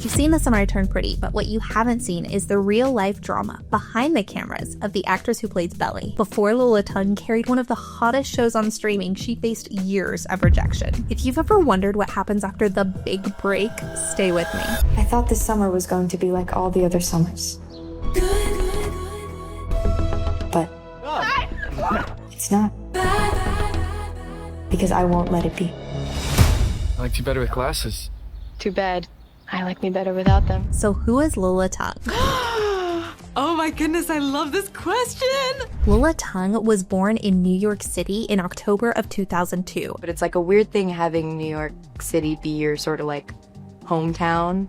You've seen The Summer I Turned Pretty, but what you haven't seen is the real-life drama behind the cameras of the actress who plays Belly. Before Lola Tung carried one of the hottest shows on streaming, she faced years of rejection. If you've ever wondered what happens after the big break, stay with me. I thought this summer was going to be like all the other summers. But it's not. Because I won't let it be. I liked you better with glasses. Too bad. I like me better without them. So who is Lola Tung? Oh my goodness, I love this question! Lola Tung was born in New York City in October of 2002. But it's like a weird thing having New York City be your sort of like hometown.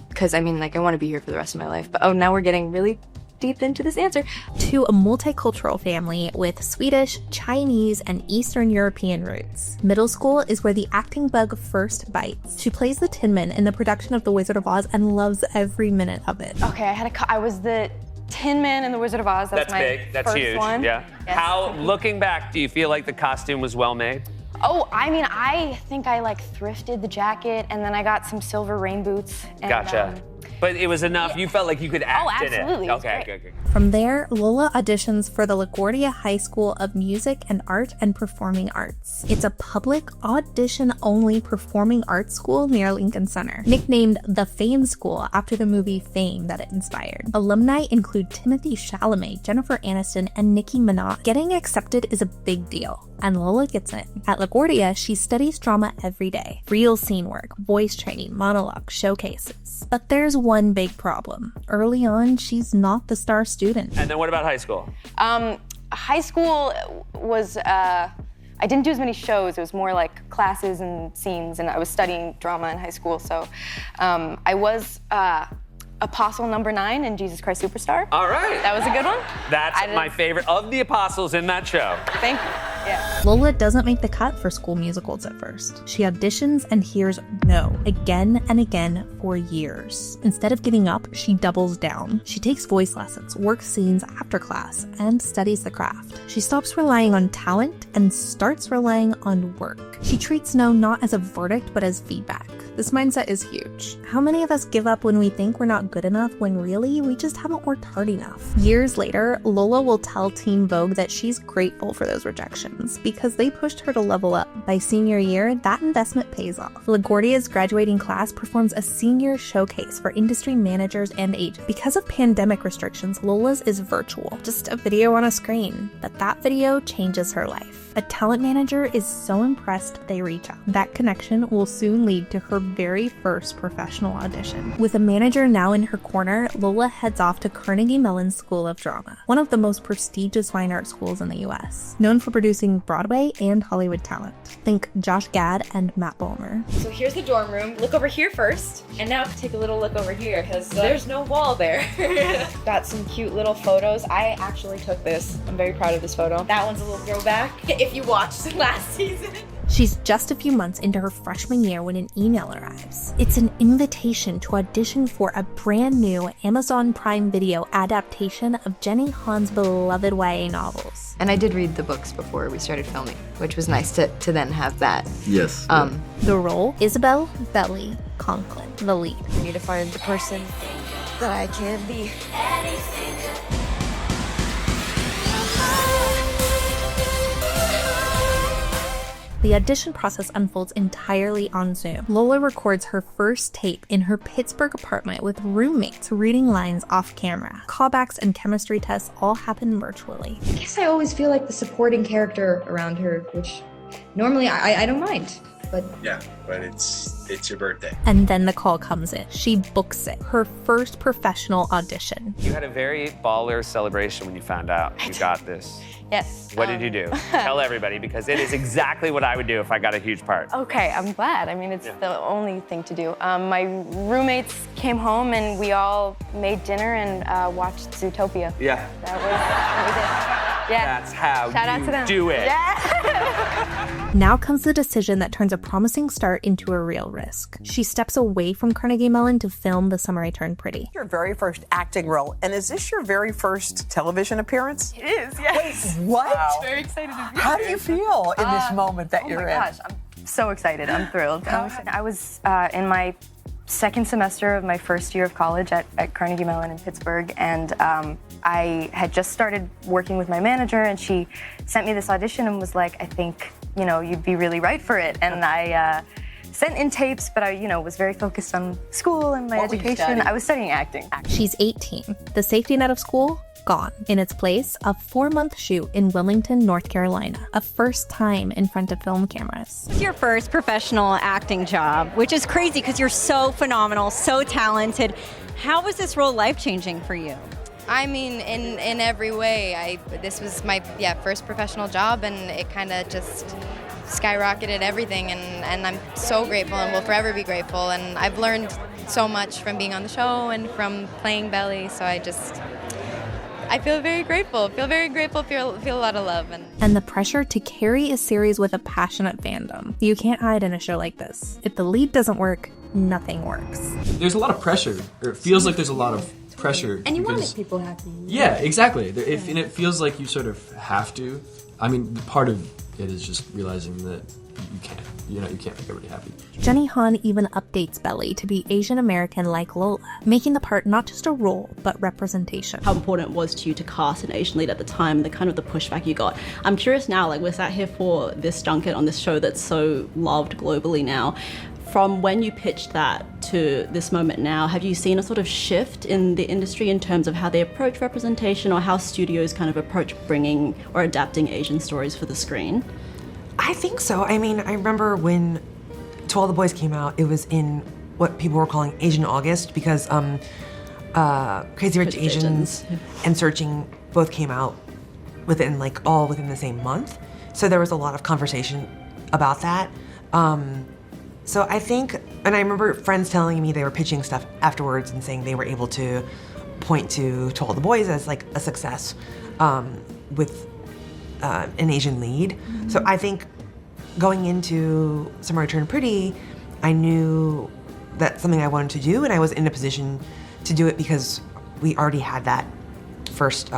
Because I mean, like, I want to be here for the rest of my life. But now we're getting really deep into this answer. To a multicultural family with Swedish, Chinese, and Eastern European roots. Middle school is where the acting bug first bites. She plays the Tin Man in the production of The Wizard of Oz and loves every minute of it. Okay, I was the Tin Man in The Wizard of Oz. That's my big. That's first huge. one. Yeah. Yes. How, looking back, do you feel like the costume was well made? Oh, I mean, I think I like thrifted the jacket and then I got some silver rain boots. And, Gotcha. But it was enough. You felt like you could act in it. absolutely. It was Okay, great. good. From there, Lola auditions for the LaGuardia High School of Music and Art and Performing Arts. It's a public, audition-only performing arts school near Lincoln Center, nicknamed the Fame School after the movie Fame that it inspired. Alumni include Timothée Chalamet, Jennifer Aniston, and Nicki Minaj. Getting accepted is a big deal, and Lola gets in. At LaGuardia, she studies drama every day. Real scene work, voice training, monologues, showcases. But there's one big problem. Early on, she's not the star student. And then what about high school? High school was, I didn't do as many shows. It was more like classes and scenes, and I was studying drama in high school. So I was Apostle number 9 in Jesus Christ Superstar. All right. That was a good one. That's my favorite of the apostles in that show. Thank you. Yeah. Lola doesn't make the cut for school musicals at first. She auditions and hears no again and again for years. Instead of giving up, she doubles down. She takes voice lessons, works scenes after class, and studies the craft. She stops relying on talent and starts relying on work. She treats no not as a verdict, but as feedback. This mindset is huge. How many of us give up when we think we're not good enough when really we just haven't worked hard enough? Years later, Lola will tell Teen Vogue that she's grateful for those rejections because they pushed her to level up. By senior year, that investment pays off. LaGuardia's graduating class performs a senior showcase for industry managers and agents. Because of pandemic restrictions, Lola's is virtual, just a video on a screen. But that video changes her life. A talent manager is so impressed they reach out. That connection will soon lead to her very first professional audition. With a manager now in her corner, Lola heads off to Carnegie Mellon's School of Drama, one of the most prestigious fine art schools in the US, known for producing Broadway and Hollywood talent. Think Josh Gad and Matt Bomer. So here's the dorm room. Look over here first, and now take a little look over here, because there's no wall there. Got some cute little photos. I actually took this. I'm very proud of this photo. That one's a little throwback, if you watched last season. She's just a few months into her freshman year when an email arrives. It's an invitation to audition for a brand new Amazon Prime Video adaptation of Jenny Han's beloved YA novels. And I did read the books before we started filming, which was nice to then have that. Yes. The role, Isabel Belly Conklin, the lead. I need to find the person that I can be. The audition process unfolds entirely on Zoom. Lola records her first tape in her Pittsburgh apartment with roommates reading lines off camera. Callbacks and chemistry tests all happen virtually. I guess I always feel like the supporting character around her, which normally I don't mind. But Yeah, but it's your birthday. And then the call comes in. She books it. Her first professional audition. You had a very baller celebration when you found out you got this. Yes. What did you do? Tell everybody, because it is exactly what I would do if I got a huge part. Okay, I'm glad. I mean, it's the only thing to do. My roommates came home and we all made dinner and watched Zootopia. Yeah. That was it. Yeah. That's how Shout out you to them. do it. Yeah. Now comes the decision that turns a promising start into a real risk. She steps away from Carnegie Mellon to film The Summer I Turned Pretty. Your very first acting role, and is this your very first television appearance? It is, yes. What? Wow. Very excited to be How here. do you feel in this moment that you're in? Oh my gosh, I'm so excited. I'm thrilled. I was in my second semester of my first year of college at Carnegie Mellon in Pittsburgh, and I had just started working with my manager, and she sent me this audition and was like, I think, you'd be really right for it. And I sent in tapes, but I, was very focused on school and my education. I was studying acting. She's 18. The safety net of school? Gone. In its place, a 4-month shoot in Wilmington, North Carolina. A first time in front of film cameras. It's your first professional acting job, which is crazy because you're so phenomenal, so talented. How was this role life-changing for you? I mean, in every way. This was my first professional job, and it kind of just skyrocketed everything, and I'm so grateful and will forever be grateful. And I've learned so much from being on the show and from playing Belly, so I feel very grateful. Feel a lot of love. And the pressure to carry a series with a passionate fandom. You can't hide in a show like this. If the lead doesn't work, nothing works. There's a lot of pressure, or it feels like there's a lot of pressure. And you want to make people happy. Yeah, exactly. And it feels like you sort of have to. I mean, part of it is just realizing that you can't. You can't make everybody happy. Jenny Han even updates Belly to be Asian American like Lola, making the part not just a role, but representation. How important it was to you to cast an Asian lead at the time, the pushback you got. I'm curious now, we're sat here for this junket on this show that's so loved globally now. From when you pitched that to this moment now, have you seen a sort of shift in the industry in terms of how they approach representation or how studios kind of approach bringing or adapting Asian stories for the screen? I think so. I mean, I remember when To All the Boys came out, it was in what people were calling Asian August because Crazy Rich Asians and Searching both came out within the same month. So there was a lot of conversation about that. So I think, and I remember friends telling me they were pitching stuff afterwards and saying they were able to point to All the Boys as a success with an Asian lead. So I think going into Summer I Turned Pretty, I knew that's something I wanted to do, and I was in a position to do it because we already had that first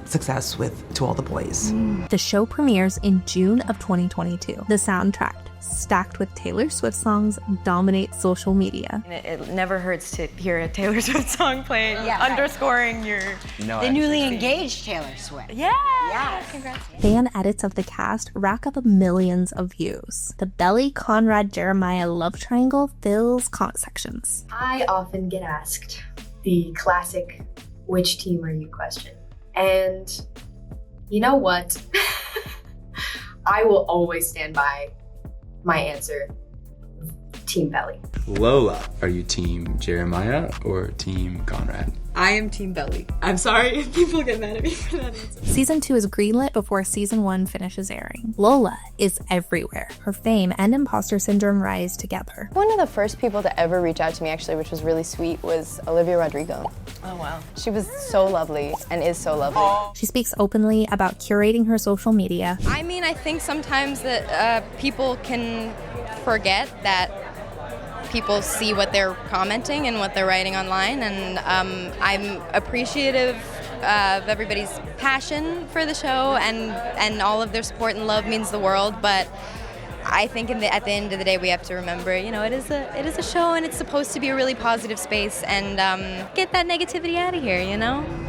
success with To All the Boys. The show premieres in June of 2022. The soundtrack, stacked with Taylor Swift songs, dominates social media. It never hurts to hear a Taylor Swift song played, underscoring your... The newly engaged Taylor Swift. Yeah! Yes. Congrats. Fan edits of the cast rack up millions of views. The Belly, Conrad, Jeremiah love triangle fills comment sections. I often get asked the classic, which team are you question? And you know what? I will always stand by my answer, Team Belly. Lola, are you Team Jeremiah or Team Conrad? I am Team Belly. I'm sorry if people get mad at me for that answer. Season 2 is greenlit before Season 1 finishes airing. Lola is everywhere. Her fame and imposter syndrome rise together. One of the first people to ever reach out to me, actually, which was really sweet, was Olivia Rodrigo. Oh, wow. She was so lovely and is so lovely. She speaks openly about curating her social media. I mean, I think sometimes that people can forget that people see what they're commenting and what they're writing online, and I'm appreciative of everybody's passion for the show, and all of their support and love means the world, but I think at the end of the day we have to remember, it is a show, and it's supposed to be a really positive space, and get that negativity out of here,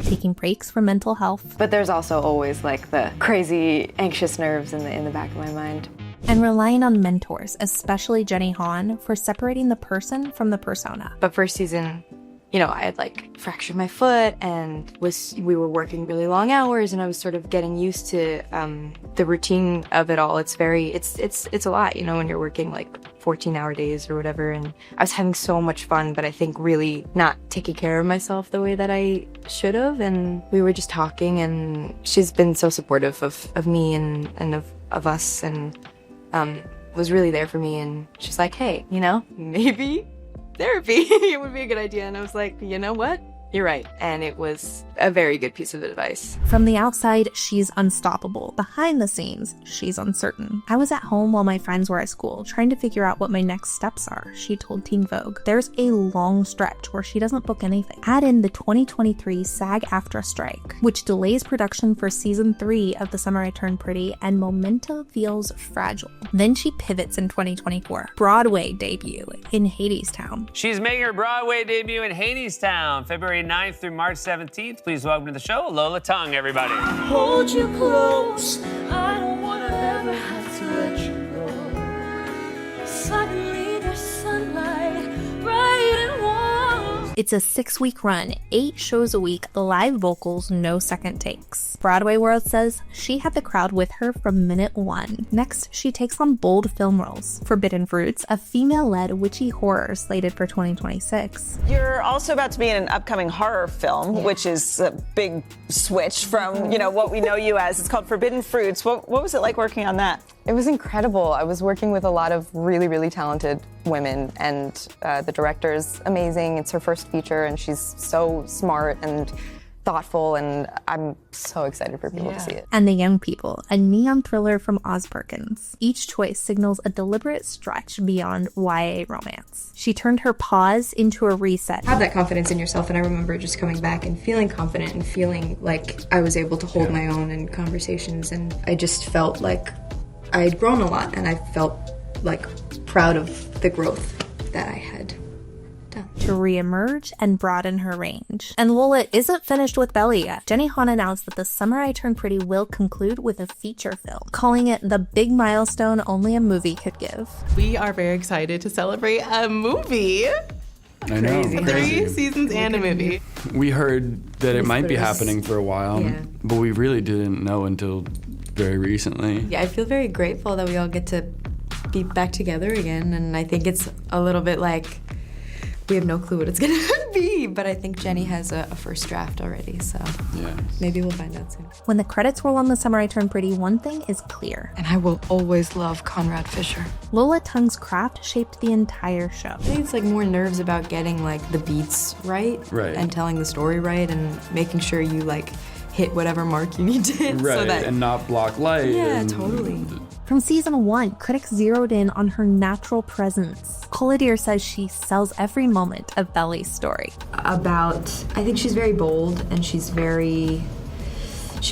Taking breaks from mental health. But there's also always the crazy anxious nerves in the back of my mind. And relying on mentors, especially Jenny Han, for separating the person from the persona. But first season, I had fractured my foot, and we were working really long hours, and I was sort of getting used to the routine of it all. It's a lot, when you're working 14-hour days or whatever, and I was having so much fun, but I think really not taking care of myself the way that I should have, and we were just talking, and she's been so supportive of me and of us, and was really there for me, and she's like, hey, maybe therapy it would be a good idea, and I was like, you know what, you're right. And it was a very good piece of advice. From the outside, she's unstoppable. Behind the scenes, she's uncertain. I was at home while my friends were at school, trying to figure out what my next steps are, she told Teen Vogue. There's a long stretch where she doesn't book anything. Add in the 2023 SAG-AFTRA strike, which delays production for season 3 of The Summer I Turned Pretty, and momentum feels fragile. Then she pivots in 2024. Broadway debut in Hadestown. She's making her Broadway debut in Hadestown, February 9th through March 17th. Please welcome to the show, Lola Tung, everybody. Hold you close, I don't wanna ever have to let you go. Suddenly there's sunlight, bright and warm. It's a 6-week run, 8 shows a week, live vocals, no second takes. Broadway World says she had the crowd with her from minute 1. Next, she takes on bold film roles. Forbidden Fruits, a female-led witchy horror slated for 2026. You're also about to be in an upcoming horror film, which is a big switch from, what we know you as. It's called Forbidden Fruits. What was it like working on that? It was incredible. I was working with a lot of really, really talented women, and the director's amazing. It's her first feature, and she's so smart and thoughtful, and I'm so excited for people to see it. And The Young People, a neon thriller from Oz Perkins. Each choice signals a deliberate stretch beyond YA romance. She turned her pause into a reset. Have that confidence in yourself, and I remember just coming back and feeling confident and feeling like I was able to hold my own in conversations, and I just felt like I'd grown a lot, and I felt like proud of the growth that I had done. To reemerge and broaden her range. And Lola isn't finished with Belly yet. Jenny Han announced that The Summer I Turned Pretty will conclude with a feature film, calling it the big milestone only a movie could give. We are very excited to celebrate a movie. I know. Crazy. 3 seasons and a movie. We heard that it might be happening for a while, but we really didn't know until very recently. Yeah, I feel very grateful that we all get to be back together again, and I think it's a little bit like we have no clue what it's gonna be, but I think Jenny has a first draft already, so maybe we'll find out soon. When the credits roll on The Summer I Turned Pretty, one thing is clear. And I will always love Conrad Fisher. Lola Tung's craft shaped the entire show. I think it's like more nerves about getting like the beats right. And telling the story right, and making sure you like hit whatever mark you need to hit. Right, so that, and not block light. Yeah, and totally. From season 1, critics zeroed in on her natural presence. Collidier says she sells every moment of Belly's story. I think she's very bold, and she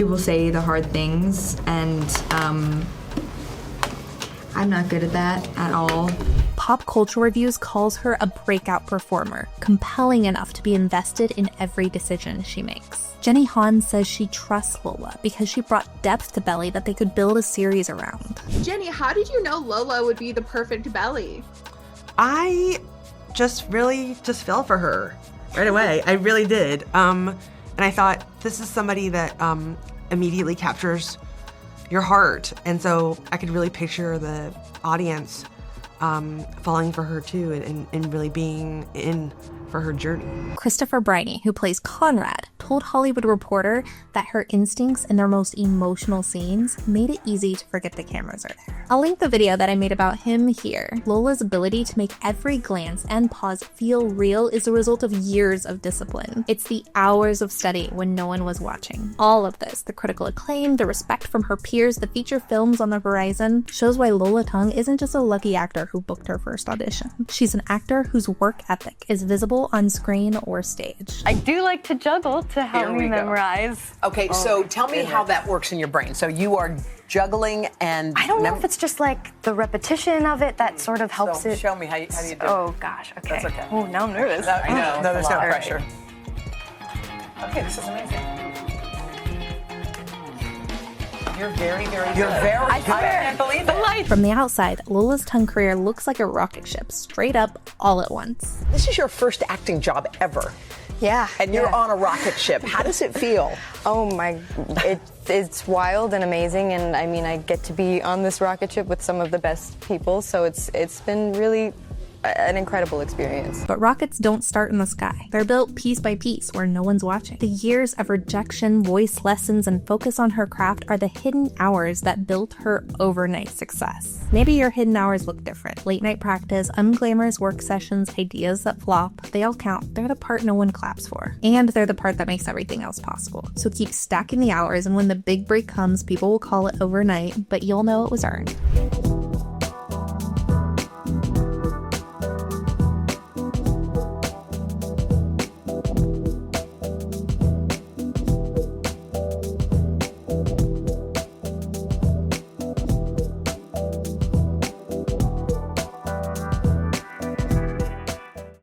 will say the hard things, and I'm not good at that at all. Pop Culture Reviews calls her a breakout performer, compelling enough to be invested in every decision she makes. Jenny Han says she trusts Lola because she brought depth to Belly that they could build a series around. Jenny, how did you know Lola would be the perfect Belly? I just fell for her right away. I really did. And I thought, this is somebody that immediately captures your heart. And so I could really picture the audience falling for her too, and really being in for her journey. Christopher Briney, who plays Conrad, told Hollywood Reporter that her instincts in their most emotional scenes made it easy to forget the cameras are there. I'll link the video that I made about him here. Lola's ability to make every glance and pause feel real is a result of years of discipline. It's the hours of study when no one was watching. All of this, the critical acclaim, the respect from her peers, the feature films on the horizon, shows why Lola Tung isn't just a lucky actor who booked her first audition. She's an actor whose work ethic is visible on screen or stage. I do like to juggle to help me memorize. Okay, so tell me how that works in your brain. So you are juggling and... I don't know if it's just like the repetition of it that sort of helps So it. show me how you do it. Oh gosh, okay. That's okay. Oh, now I'm nervous. I know. No, there's no All right. pressure. Okay, this is amazing. You're very good. I can't believe it. From the outside, Lola's Tung career looks like a rocket ship, straight up, all at once. This is your first acting job ever. Yeah. And you're on a rocket ship. How does it feel? Oh my, it's wild and amazing, and I mean, I get to be on this rocket ship with some of the best people, so it's been really an incredible experience. But rockets don't start in the sky. They're built piece by piece where no one's watching. The years of rejection, voice lessons, and focus on her craft are the hidden hours that built her overnight success. Maybe your hidden hours look different. Late night practice, unglamorous work sessions, ideas that flop, they all count. They're the part no one claps for. And they're the part that makes everything else possible. So keep stacking the hours, and when the big break comes, people will call it overnight, but you'll know it was earned.